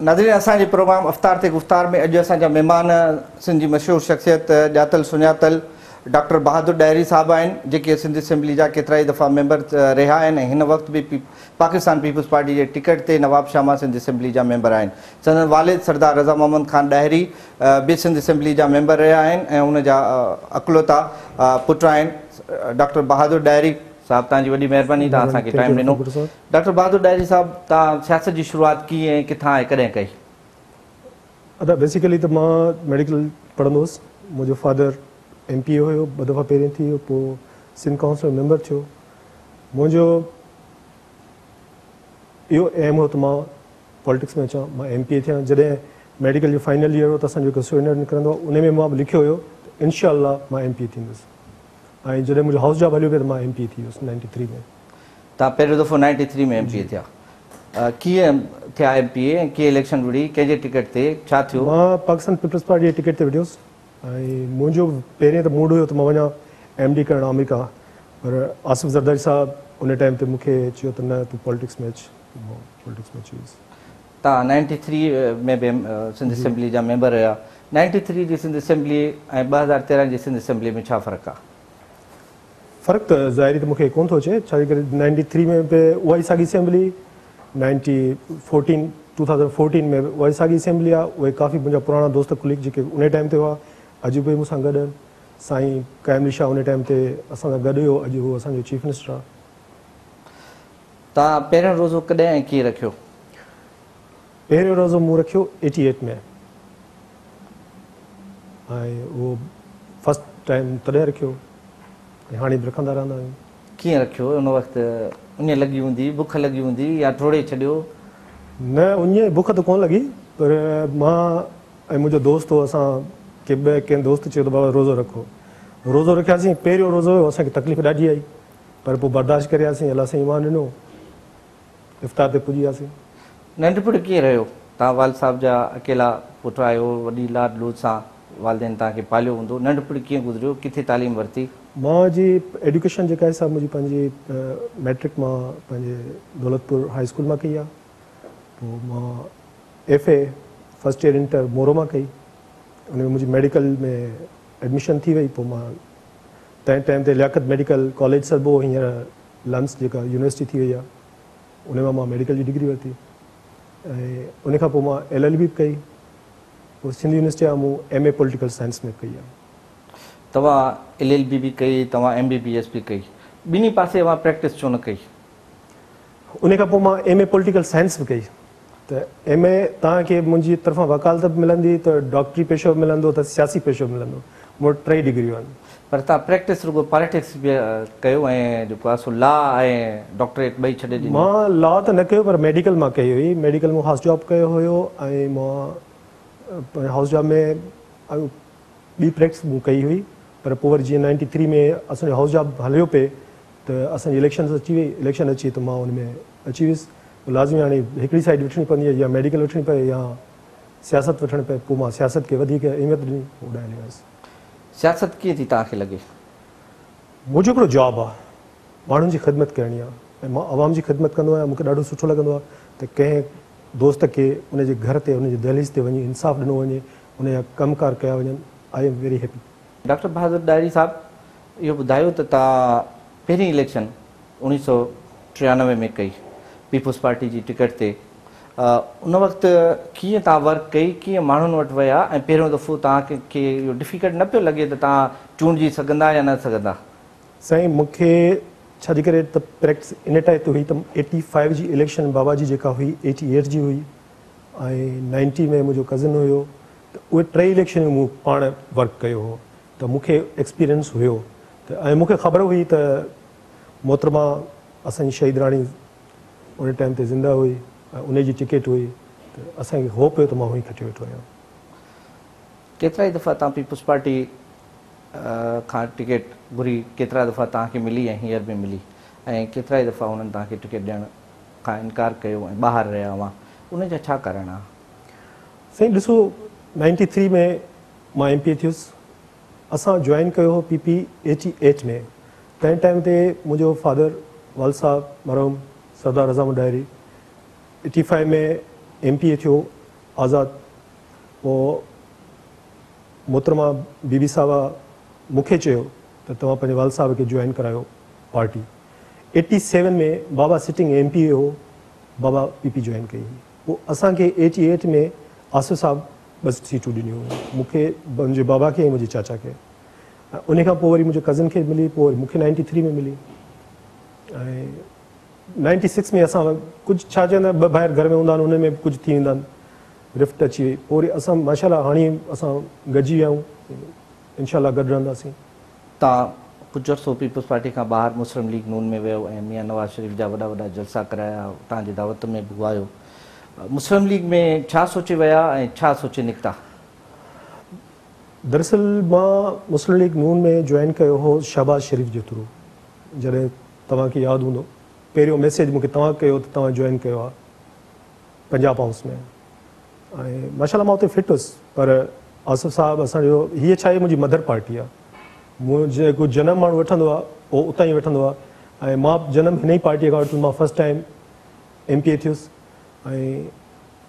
नाज़रीन असांजे प्रोग्राम अफ़्तार ते गुफ़्तार में अॼु असांजा महिमान सिंध जी मशहूर शख़्सियत ॼातल सुञातल डॉक्टर बहादुर डायरी साहब आहिनि, जेके सिंध असेंबली जा केतिरा ई दफ़ा मेंबर रहिया आहिनि। हिन वक़्तु बि पाकिस्तान पीपल्स पार्टी जे टिकट ते नवाब शामा सिंध असेंबली जा मेंबर आहिनि। संदन वालिद सरदार रज़ा मोहम्मद ख़ान डायरी बि सिंध असेंबली जा मेंबर रहिया आहिनि ऐं उन जा अकलौता पुट आहिनि। डॉक्टर बहादुर डायरी साहब, तव्हांजी वॾी महिरबानी, तव्हां असांखे टाइम ॾिनो। डॉक्टर बहादुर डायरी साहब, तव्हां सियासत जी शुरूआत कीअं ऐं किथां ऐं कॾहिं कई? बेसिकली तो मां मेडिकल पढ़ंदो हुउसि। मुंहिंजो फादर MP हुयो, 2 दफ़ा पहिरियों थी वियो, पोइ सिंध काउंसिल मेंबर थियो। मुंहिंजो इहो एम हो त मां पॉलिटिक्स में अचां, मां MP थियां। जॾहिं मेडिकल जो फाइनल ईयर हो त असांजो हिकु क्वेश्चनर निकिरंदो, उन में मां लिखियो हुयो त इंशाअल्लाह मां MP थींदुसि। ऐं जॾहिं मुंहिंजो हाउस जॉब हलियो पियो त मां MP थी वियुसि 93 में। तव्हां पहिरियों दफ़ो 93 में MP थिया। कीअं थिया MP ऐं कीअं इलेक्शन विड़ी, कंहिंजे टिकट ते, छा थियो? मां पाकिस्तान पीपल्स पार्टी जे टिकट ते विढ़ियुसि ऐं मुंहिंजो पहिरियों त मूड हुयो त मां वञा MD करणु अमेरिका, पर आसिफ़ ज़रदारी साहब उन टाइम ते मूंखे चयो त न, तूं पॉलिटिक्स में अच। पॉलिटिक्स में अची वियुसि। तव्हां 93 में बि सिंध असेंबली जा मेंबर रहिया। 93 जी सिंध असेंबली ऐं 2013 जी सिंध असेंबली में छा फ़र्क़ु आहे? फ़र्क़ु त ज़ाहिरी त मूंखे कोन थो अचे, छाजे करे 93 में बि उहा ई साॻी असेंबली, 2014 में उहा ई साॻी असेंबली आहे। उहे काफ़ी मुंहिंजा पुराणा दोस्त कुलीग जेके उन टाइम ते हुआ, अॼु बि मूंसां गॾु आहिनि। साईं कायमली शाह उन टाइम ते असां सां गॾु हुयो, अॼु उहो असांजो चीफ मिनिस्टर आहे। तव्हां पहिरियों रोज़ो कॾहिं ऐं कीअं रखियो? पहिरियों रोज़ो मूं रखियो 88 में, ऐं उहो फस्ट टाइम तॾहिं रखियो, हाणे बि रखंदा रहंदा आहियूं। कीअं रखियो? उन वक़्तु उन लॻी हूंदी, बुख लॻी हूंदी या थोरे छॾियो? न, उन बुख त कोन लॻी, पर मां ऐं मुंहिंजो दोस्त हो, असां कंहिं दोस्त चयो त बाबा रोज़ो रखो। रोज़ो रखियासीं। पहिरियों रोज़ो हुयो, असांखे तकलीफ़ ॾाढी आई, पर पोइ बर्दाश्त करियासीं। अलाह साईं ईमान ॾिनो, इफ़्तार ते पुॼी वियासीं। नंढपण कीअं रहियो? तव्हां वाल साहब जा अकेला पुटु आहियो, वॾी लाड लूद सां वालदेन तव्हांखे पालियो हूंदो। नंढपण कीअं गुज़रियो? किथे तालीम वरिती? मां जी एजुकेशन जेका आहे सा मुंहिंजी पंहिंजी मैट्रिक मां पंहिंजे दौलतपुर हाई स्कूल मां कई आहे। पोइ मां FA फर्स्ट ईयर इंटर मोरो मां कई। उन में मुंहिंजी मेडिकल में एडमिशन थी वई। पोइ मां तंहिं टाइम ते लियाकत मेडिकल कॉलेज सरबो, हींअर लम्स जेका यूनिवर्सिटी थी वई आहे, उन मां मेडिकल जी डिग्री वरिती। ऐं उन खां पोइ मां LLB बि कई। पोइ सिंध यूनिवर्सिटी आहे मूं MA पॉलिटिकल साइंस में कई आहे। तव्हां LLB बि कई, तव्हां MBBS बि कई, ॿिन्ही पासे तव्हां प्रैक्टिस छो न कई? उन खां पोइ मां MA पॉलिटिकल साइंस बि कई। त MA तव्हांखे मुंहिंजी तरफ़ां वकालत बि मिलंदी, त डॉक्टरी पेशो बि मिलंदो, त सियासी पेशो बि मिलंदो। मूं वटि 3 डिग्रियूं आहिनि। पर तव्हां प्रैक्टिस रुगो पॉलिटिक्स बि कयो ऐं जेको आहे सो लॉ ऐं डॉक्टरेट ॿई छॾे ॾिनो? मां लॉ त न कयो, पर मेडिकल मां कई हुई। मेडिकल में हाउस जॉब कयो हुयो ऐं मां हाउस जॉब में ॿी प्रैक्टिस मूं कई हुई। पर पोइ वरी जीअं 93 में असांजो हाउस जॉब हलियो पिए त असांजी इलेक्शन अची वई। इलेक्शन अची त मां हुन में अची वियुसि। लाज़मी हाणे हिकिड़ी साइड वठणी पवंदी आहे, या मेडिकल वठणी पए या सियासत वठणी पए। पोइ मां सियासत खे वधीक अहमियत ॾिनी, उॾाए वियुसि। सियासत कीअं थी तव्हांखे लॻे? मुंहिंजो हिकिड़ो जॉब आहे, माण्हुनि जी ख़िदमत करणी आहे ऐं मां आवाम जी ख़िदमत कंदो आहियां। मूंखे ॾाढो सुठो लॻंदो आहे त कंहिं दोस्त खे उनजे घर ते, उनजी दहलीज़ ते वञी इंसाफ़ ॾिनो वञे, उनजा कमकार कया वञनि। I am very happy. Doctor Bahadur डायरी साहब, इहो ॿुधायो त तव्हां पहिरीं इलेक्शन 1993 में कई पीपल्स पार्टी जी टिकट ते। उन वक़्तु कीअं तव्हां वर्क कई, कीअं माण्हुनि वटि विया ऐं पहिरियों दफ़ो तव्हांखे इहो डिफिकल्ट न पियो लॻे त तव्हां चूंडिजी सघंदा या न सघंदा? साईं, मूंखे छाजे करे त प्रैक्टिस इन टाइप ते हुई त 85 जी इलेक्शन बाबा जी जेका हुई 88 जी हुई ऐं 90 में मुंहिंजो कज़िन हुयो। त उहे 3 इलेक्शनूं मूं पाण वर्क कयो हो, त मूंखे एक्सपीरियंस हुयो। त ऐं मूंखे ख़बर हुई त मोहतरमा असांजी शहीद राणी उन टाइम ते ज़िंदा हुई ऐं उनजी टिकट हुई, त असांखे होप हुयो त मां हुई खटी वेठो आहियां। केतिरा ई दफ़ा तव्हां पीपल्स पार्टी खां टिकट घुरी, केतिरा दफ़ा तव्हांखे मिली ऐं हींअर बि मिली, ऐं केतिरा ई दफ़ा हुननि तव्हांखे टिकट ॾियण खां इनकार कयो ऐं ॿाहिरि रहिया हुआ, उनजा छा कारण आहे? साईं ॾिसो, 93 में मां MP थियुसि। असां जॉइन कयो हो PP 88 में। तंहिं टाइम ते मुंहिंजो फादर वाल साहब मरहूम सरदार रज़ा मोहम्मद डायरी 85 में MP थियो आज़ाद पोइ मोहतरमा बीबी साहिबा मूंखे चयो त तव्हां पंहिंजे वाल साहिब खे जॉइन करायो पार्टी। 87 में बाबा सिटिंग MPA हो, बाबा PP जॉइन कई। पोइ असांखे 88 में आसिफ साहिब बस सीटूं ॾिनियूं हुयूं, मूंखे मुंहिंजे बाबा खे ऐं मुंहिंजे चाचा खे। उन खां पोइ वरी मुंहिंजे कज़न खे मिली, पोइ वरी मूंखे 93 में मिली। ऐं 96 में असां कुझु छा चवंदा ॿ ॿाहिरि घर में हूंदा आहिनि, उन में कुझु थी वेंदा आहिनि, रिफ्ट अची वई। पोइ वरी असां माशाल्लाह हाणे असां गॾिजी विया आहियूं, इंशाल्लाह गॾु रहंदासीं। तव्हां कुझु अर्सो पीपल्स पार्टी खां ॿाहिरि मुस्लिम लीग नून में वियो ऐं मियां नवाज़ शरीफ़ जा वॾा वॾा जलसा कराया, तव्हांजी दावत में बि आयो। मुस्लिम लीग में छा सोचे विया ऐं छा सोचे निकिता? दरअसल मां मुस्लिम लीग नून में जॉइन कयो हो शहबाज शरीफ़ जे थ्रू। जॾहिं तव्हांखे यादि हूंदो पहिरियों मैसेज मूंखे तव्हां कयो त तव्हां जॉइन कयो आहे पंजाब हाउस में। ऐं माशाल्लाह मां उते फिट हुउसि, पर आसिफ साहिबु असांजो, हीअ छा आहे मुंहिंजी मदर पार्टी आहे। मुंहिंजे जेको जनम माण्हू वठंदो आहे उहो उतां ई वठंदो आहे। ऐं मां जनम हिन ई पार्टीअ खां वठुमि, मां फस्ट टाइम MPA थियुसि। ऐं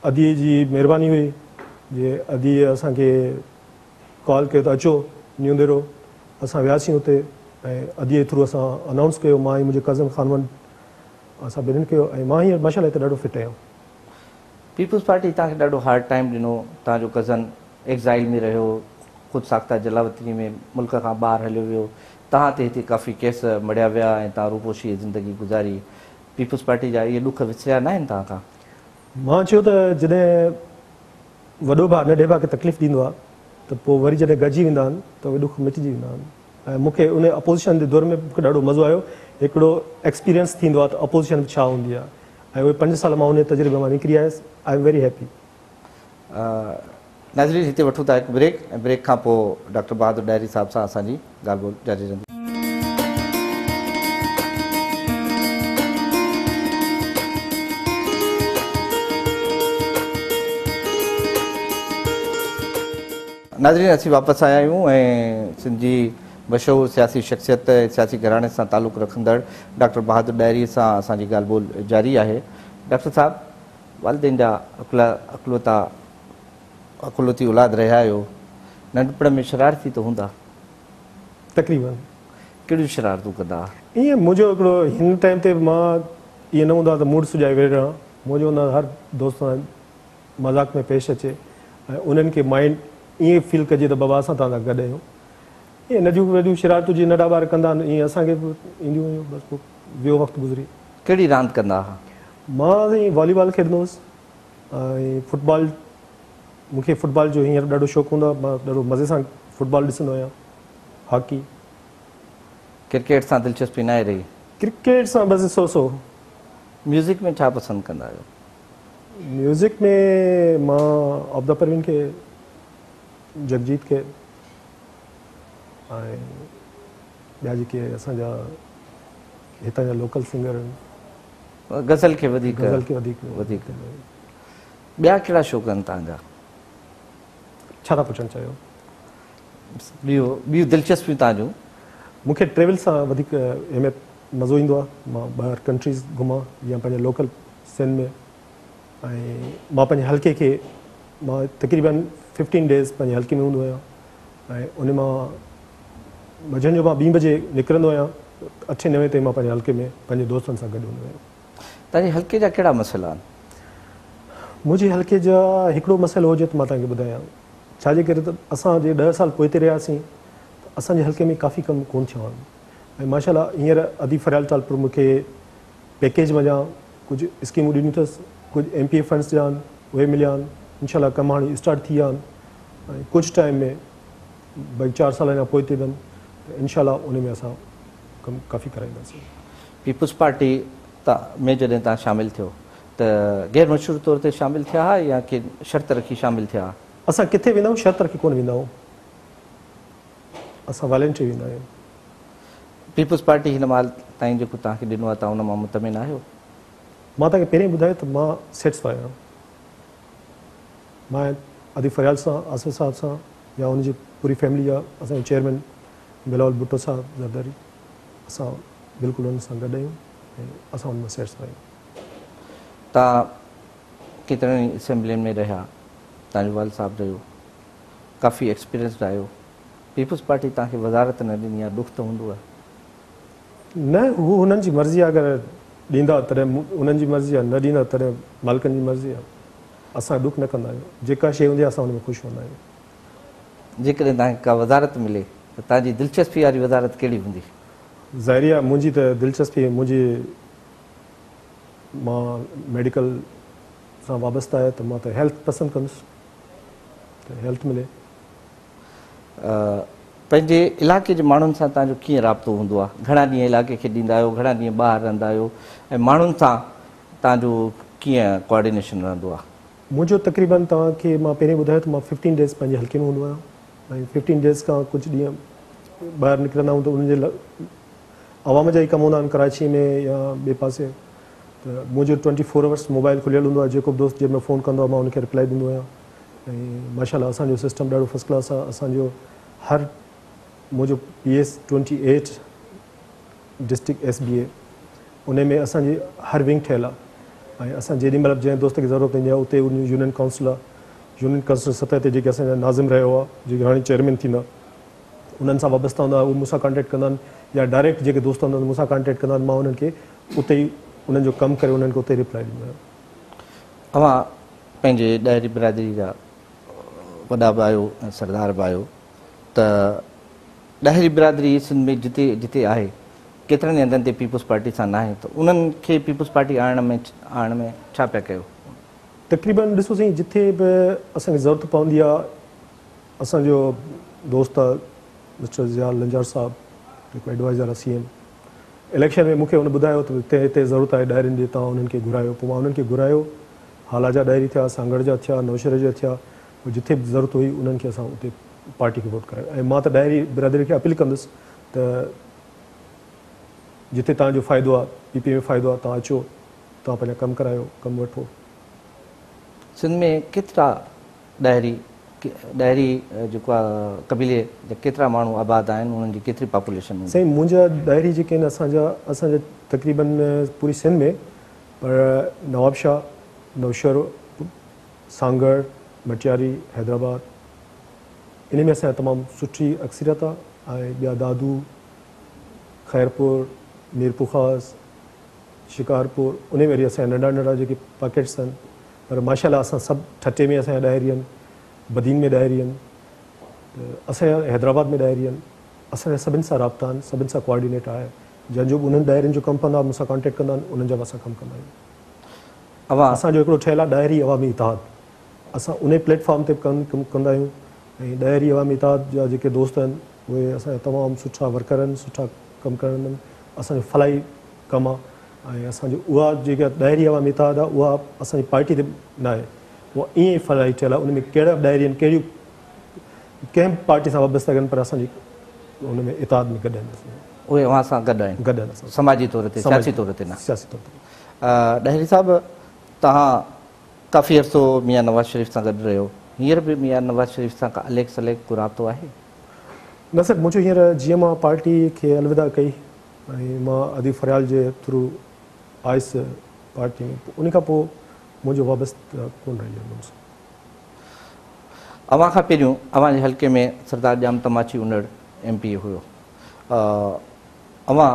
अदीअ जी महिरबानी हुई, जे अदीअ असांखे कॉल कयो त अचो न्यूंदेरो। असां वियासीं उते ऐं अदीअ थ्रू असां अनाउंस कयो, मां ऐं मुंहिंजे कज़न ख़ानवन असां ॿिन्हिनि कयो। ऐं मां हींअर माशाल्लाह हिते ॾाढो फिट आहियां। पीपल्स पार्टी तव्हांखे ॾाढो हार्ड टाइम ॾिनो, तव्हांजो कज़न एक्ज़ाइल में रहियो, ख़ुदि साख्ता जलावतनी में मुल्क खां ॿाहिरि हलियो वियो, तव्हां ते हिते काफ़ी केस मड़िया विया ऐं तव्हां रूपोशी ज़िंदगी गुज़ारी। पीपल्स पार्टी जा इहे ॾुख विसरिया न आहिनि तव्हां खां? मां चयो त जॾहिं वॾो भाउ नंढे भाउ खे तकलीफ़ ॾींदो आहे त पोइ वरी जॾहिं गॾिजी वेंदा आहिनि त उहे ॾुख मिटिजी वेंदा आहिनि। ऐं मूंखे उन अपोज़िशन जे दौर में मूंखे ॾाढो मज़ो आयो, हिकिड़ो एक्सपीरियंस थींदो आहे त अपोज़िशन छा हूंदी आहे। ऐं उहे 5 साल मां उन तजुर्बे मां निकिरी आयुसि। आई एम वेरी हैप्पी। नाज़रीन, हिते वठूं था हिकु ब्रेक, ऐं ब्रेक खां पोइ डॉक्टर बहादुर डायरी साहिब सां असांजी ॻाल्हि ॿोल जारी रहंदी। नाज़रीन, असीं वापसि आया आहियूं ऐं सिंधी मशहूरु सियासी शख़्सियत, सियासी घराणे सां तालुक़ रखंदड़ डॉक्टर बहादुर डायरी सां असांजी ॻाल्हि ॿोल जारी आहे। डॉक्टर साहिबु, वालिदेन जा अकुलती औलाद रहिया आहियो, नंढपण में शरारती त हूंदा? तक़रीबन। कहिड़ियूं शरारतूं कंदा? ईअं मुंहिंजो हिकिड़ो हिन टाइम ते मां ईअं न हूंदो आहे त मूड सुॼाए वेही रहां। मुंहिंजो हूंदो आहे हर दोस्त सां मज़ाक में पेश अचे ऐं उन्हनि खे माइंड ईअं फील कजे त बाबा असां तव्हां सां गॾु आहियूं। ईअं नंढियूं वॾियूं शरारतूं जीअं नंढा ॿार कंदा आहिनि, ईअं असांखे बि ईंदियूं हुयूं। बसि पोइ वियो वक़्तु गुज़री। कहिड़ी रांदि कंदा हुआ? मां साईं वॉलीबॉल खेॾंदो हुउसि ऐं फुटबॉल। मूंखे फुटबॉल जो हींअर ॾाढो शौक़ु हूंदो आहे, मां ॾाढो मज़े सां फुटबॉल ॾिसंदो आहियां। हॉकी। क्रिकेट सां दिलचस्पी न आहे रही? क्रिकेट सां बसि सो। म्यूज़िक में छा पसंदि कंदा आहियो? म्यूज़िक में मां आबिदा परवीन खे, जगजीत खे ऐं ॿिया जेके असांजा हितां जा लोकल सिंगर आहिनि, गज़ल खे वधीक? गज़ल खे वधीक। ॿिया कहिड़ा शौक़ आहिनि तव्हांजा? छा था पुछणु चाहियो? ॿियूं दिलचस्पियूं तव्हांजूं? मूंखे ट्रेवल सां वधीक अहमियत मज़ो ईंदो आहे। मां ॿाहिरि कंट्रीज़ घुमां या पंहिंजे लोकल सिन में। ऐं मां पंहिंजे हल्के खे, मां तक़रीबन 15 डेज़ पंहिंजे हल्के में हूंदो आहियां ऐं उन मां मंझंदि जो मां 2 बजे निकिरंदो आहियां, 8-9 ताईं मां पंहिंजे हल्के में पंहिंजे दोस्तनि सां गॾु हूंदो आहियां। तव्हांजे हल्के जा कहिड़ा मसइला आहिनि? मुंहिंजे हल्के जा हिकिड़ो मसइलो हुजे त मां तव्हांखे ॿुधायां। छाजे करे त असां जे 10 साल पोइ ते रहियासीं त असांजे हल्के में काफ़ी कम कोन थिया आहिनि। ऐं माशाल्लाह हींअर अदी फरियाल तालपुर मूंखे पैकेज वञा कुझु स्कीमूं ॾिनियूं अथसि, कुझु MPA फंड्स ॾिया आहिनि, उहे मिलिया आहिनि। इंशाल्लाह कम हाणे स्टार्ट थी विया आहिनि ऐं कुझु टाइम में भई 4 साल अञा पोइ ते अथनि त इंशाल्लाह उन में असां कमु काफ़ी कराईंदासीं। पीपल्स पार्टी में जॾहिं तव्हां शामिलु थियो त गैर मशहूर तौर ते शामिलु थिया हुआ या की शर्त रखी शामिलु थिया? असां किथे वेंदा आहियूं शर्त रखी कोन वेंदा आहियूं, असां वॉलेंटरी वेंदा आहियूं। पीपल्स पार्टी हिन महिल ताईं जेको तव्हांखे ॾिनो आहे तव्हां उन मां मुतमिन आहियो? मां तव्हांखे पहिरीं ॿुधायो त मां सेटिस्फाई आहियां। मां अदी फरियाल सां, आसिफ साहिब सां या उनजी पूरी फैमिली जा, असांजे चेयरमैन बिलावल भुट्टो साहिब ज़रदारी, असां बिल्कुलु उन सां गॾु आहियूं ऐं असां उन में सेटिस्फाई आहियूं। तव्हां केतिरनि असेंबलियुनि में रहिया, तव्हांजो वाल साहब रहियो, काफ़ी एक्सपीरियंस्ड आहियो, पीपल्स पार्टी तव्हांखे वज़ारत न ॾिनी आहे, दुख त हूंदो आहे? न, हू हुननि जी मर्ज़ी आहे, अगरि ॾींदा तॾहिं उन्हनि जी मर्ज़ी आहे, न ॾींदा तॾहिं मालिकनि जी मर्ज़ी आहे। असां दुख न कंदा आहियूं, जेका शइ हूंदी आहे असां हुन में ख़ुशि हूंदा आहियूं। जेकॾहिं तव्हांखे का वज़ारत मिले त तव्हांजी दिलचस्पी वारी वज़ारत कहिड़ी हूंदी? ज़ाहिरी आहे मुंहिंजी त दिलचस्पी मां मेडिकल सां वाबस्ता आहे, त मां त हेल्थ पसंदि कंदुसि, त हेल्थ मिले। पंहिंजे इलाइक़े जे माण्हुनि सां तव्हांजो कीअं राब्तो हूंदो आहे? घणा ॾींहं इलाइक़े खे ॾींदा आहियो, घणा ॾींहं ॿाहिरि रहंदा आहियो, ऐं माण्हुनि सां तव्हांजो कीअं कोऑर्डिनेशन रहंदो आहे? मुंहिंजो तक़रीबन तव्हांखे मां पहिरीं ॿुधायो त मां 15 डेज़ पंहिंजे हल्के में हूंदो आहियां, ऐं 15 डेज़ खां कुझु ॾींहं ॿाहिरि निकिरंदा आहियूं त उनजे लाइ आवाम जा ई कम हूंदा आहिनि कराची में या ॿिए पासे, त मुंहिंजो 24 आवर्स मोबाइल खुलियल हूंदो आहे। जेको बि दोस्त जंहिंमें फ़ोन कंदो आहे मां उनखे रिप्लाई ॾींदो आहियां। ऐं माशाल्लाह असांजो सिस्टम ॾाढो फस्ट क्लास आहे। असांजो हर मुंहिंजो PS 28 डिस्ट्रिक्ट SBA उन में असांजी हर विंग ठहियलु आहे, ऐं असां जेॾी महिल जंहिं दोस्त खे ज़रूरत पवंदी आहे उते उन यूनियन काउंसिल आहे, यूनियन काउंसिल सतह ते जेके असांजा नाज़िम रहियो आहे, जेके हाणे चेयरमैन थींदा, उन्हनि सां वाबस्ता हूंदा, उहे मूंसां कॉन्टेक्ट कंदा आहिनि, या डायरेक्ट जेके दोस्त हूंदा आहिनि मूंसां कॉन्टेक्ट कंदा आहिनि, मां उन्हनि खे उते ई उन्हनि जो कमु करे उन्हनि खे उते रिप्लाई ॾींदो आहियां। तव्हां पंहिंजे ॾाहिरी बिरादरी जा वॾा बि आहियो ऐं सरदार बि आहियो, त ॾाहिरी बिरादरी सिंध में जिते जिते आहे केतिरनि हंधनि ते पीपल्स पार्टी सां न आहे, त उन्हनि खे पीपल्स पार्टी आणण में छा पिया कयो? तक़रीबन ॾिसोसीं जिथे बि असांखे ज़रूरत पवंदी आहे, असांजो दोस्त आहे मिस्टर ज़िया लंजार साहब, जेको एडवाइज़र आहे CM, इलेक्शन में मूंखे हुन ॿुधायो त हिते हिते ज़रूरत आहे डायरियुनि जी, तव्हां उन्हनि खे घुरायो। पोइ मां उन्हनि खे घुरायो, हाला जा डायरी थिया, सांगड़ जा थिया, नौशहर जा थिया, जिथे बि ज़रूरत हुई उन्हनि खे असां उते पार्टी खे वोट करायो। ऐं मां त डायरी बिरादरी खे अपील कंदुसि त जिथे तव्हांजो फ़ाइदो आहे, PP में फ़ाइदो आहे, तव्हां अचो, तव्हां पंहिंजा कमु करायो, कमु वठो। सिंध में केतिरा ॾाहिरी जेको आहे कबीले जा केतिरा माण्हू आबाद आहिनि, उन्हनि जी केतिरी पॉपुलेशन हूंदी? साईं मुंहिंजा ॾाहिरी जेके आहिनि असांजा तक़रीबन पूरी सिंध में, पर नवाबशाह, नौशहर, सांगड़, मटियारी, हैदराबाद, इन में असांजा तमामु सुठी अक्सरियत आहे। ऐं ॿिया दादू, खैरपुर, मीरपुर ख़ास, शिकारपुर, उन में वरी असांजा नंढा नंढा जेके पॉकेट्स आहिनि, पर माशाल्लाह असां सभु ठटे में असांजा ॾाहिरी आहिनि, बदीन में ॾाहिरी आहिनि, त असांजा हैदराबाद में ॾाहिरी आहिनि। असांजा सभिनि सां राब्ता आहिनि, सभिनि सां कोऑर्डिनेट आहे, जंहिंजो बि उन्हनि ॾाहिरियुनि जो कमु कंदा मूंसां कॉन्टेक्ट कंदा आहिनि, उन्हनि जा बि असां कमु कंदा आहियूं। असांजो हिकिड़ो ठहियलु आहे ॾाहिरी अवामी इतिहाद, असां उन प्लेटफॉर्म ते कमु कंदा आहियूं। ऐं ॾाहिरी अवामी इतिहाद जा जेके दोस्त आहिनि उहे असांजा तमामु सुठा वर्कर आहिनि, सुठा कमु करणु आहिनि। असांजो फलाई कमु आहे, ऐं असांजो उहा जेका ॾाहिरी अवामी इतिहाद आहे उहा असांजी पार्टी ते न आहे, उहा ईअं ई फलाई ठहियलु आहे। उन में कहिड़ा बि ॾाहिरी आहिनि, कहिड़ियूं कंहिं बि पार्टी सां वाबस्ता आहिनि, पर असांजी उन में इतिहाद में गॾु आहिनि, उहे अव्हां सां गॾु आहिनि समाजी तौर ते, सियासी तौर ते न? सियासी तौर ते। ॾाहिरी साहिबु, तव्हां काफ़ी अर्सो मियां नवाज़ शरीफ़ सां गॾु रहियो, हींअर बि मियां नवाज़ शरीफ़ सां का अलेक सलेक को राब्तो आहे? न सर, मुंहिंजो हींअर जीअं मां पार्टी खे अलविदा कई ऐं मां अदी फरियाल जे थ्रू आयुसि पार्टी में, उन खां पोइ मुंहिंजो वाबस्तो कोन रही आहे। अव्हां खां पहिरियों अव्हांजे हल्के में सरदार जाम तमाची उनड़ MP हुयो, अव्हां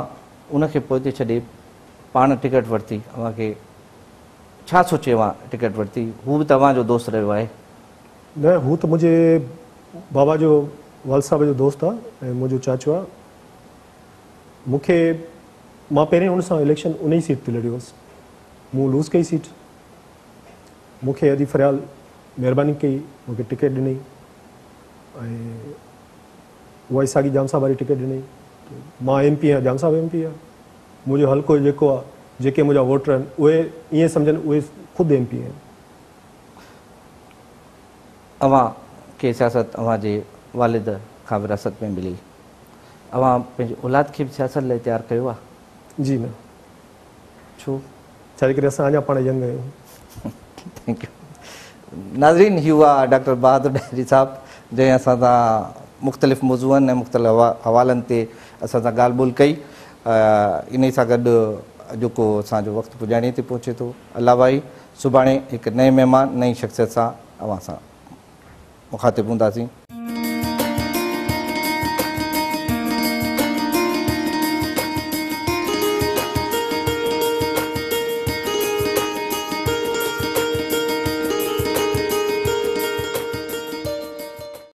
उनखे पोइ छॾे पाण टिकट वरिती, अव्हांखे छा सोचे अव्हां टिकट वरिती? हू बि तव्हांजो दोस्त रहियो आहे? न, हू त मुंहिंजे बाबा जो वाल साहब जो दोस्त आहे ऐं मुंहिंजो चाचो आहे। मूंखे मां पहिरें हुन सां इलेक्शन उन ई सीट ते लड़ियो हुउसि, मूं लूज़ कई सीट। मूंखे अदी फरियाल महिरबानी कई, मूंखे टिकट ॾिनई, ऐं उहा ई साॻी जाम साहब वारी टिकट ॾिनई। मां MP आहियां, जाम साहब MP आहे। मुंहिंजो हल्को जेको आहे, जेके मुंहिंजा वोटर आहिनि उहे ईअं सम्झनि उहे ख़ुदि MP आहिनि। अव्हां खे सियासत अव्हांजे वालिद खां विरासत में मिली, अव्हां पंहिंजे औलाद खे बि सियासत लाइ तयारु कयो आहे? जी न। छो? छाजे करे असां अञा पाण यंग आहियूं। Thank U. नाज़रीन, ही हुआ डॉक्टर बहादुर ॾाहिरी साहिबु, जंहिं असां सां मुख़्तलिफ़ मौज़ूअनि ऐं मुख़्तलिफ़ हवालनि ते असां सां ॻाल्हि ॿोल कई। इन सां गॾु जेको असांजो वक़्तु पुॼाणीअ ते पहुचे थो। अल्लाह भाई, सुभाणे हिकु नए महिमान, नई शख़्सियत सां अव्हां सां मुखातिब हूंदासीं।